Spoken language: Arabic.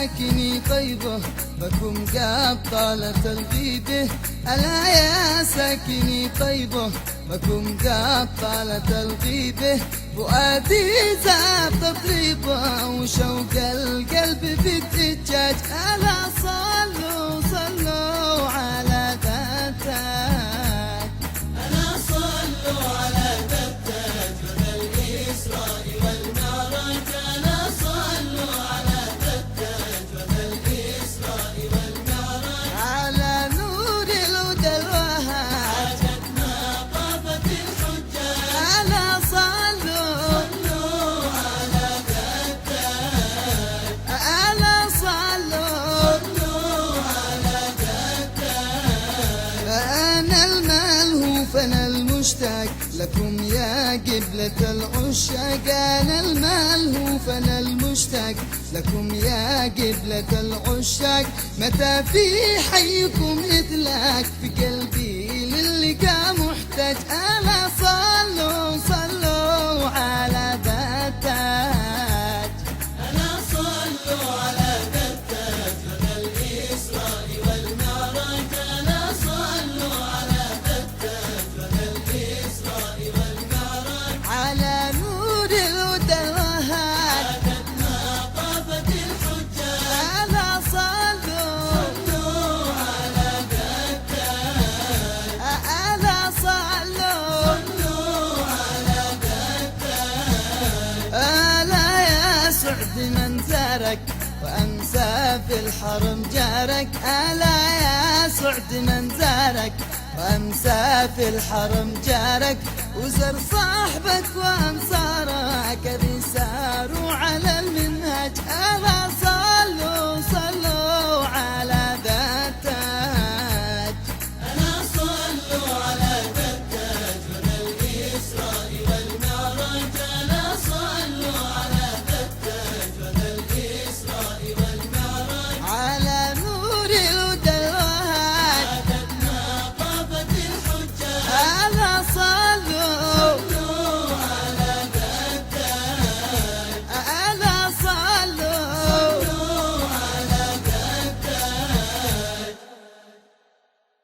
ساكني طيبة بكم قاب طالت الغيبة. ألا يا ساكني طيبة بكم قاب طالت الغيبة. فؤادي زاب تطريبة وشوق القلب بالدجاج. ألا صلوا صلوا على ذا التاج. ألا صلوا على ذا التاج بدأ الإسراء والمعراج. ألا صلوا على ذا التاج بدأ الإسراء والمعراج. على نور الهدى الوهاج حاجتنا طابت الحجاج. ألا صلوا صلوا على ذا التاج. ألا صلوا صلوا على ذا التاج. فأنا الملهوف أنا المشتاق لكم يا قبلة العشاق. أنا الملهوف أنا المشتاق لكم يا قبلة العشاق. متى في حيكم إدلاك في قلبي للقى محتاج. ألا صلوا صلوا على ذا التاج. ألا صلوا على ذا التاج بدأ الإسراء والمعراج. ألا صلوا على ذا التاج بدأ الإسراء والمعراج. على نور الهدى الوهاج حاجتنا طابت الحجاج. ألا صلوا صلوا على ذا التاج. ألا صلوا صلوا على ذا التاج. ألا يا سعد من زارك وأمسى في الحرم جارك. ألا يا سعد من زارك وأمسى في الحرم جارك. وزر صاحبك وأنصارك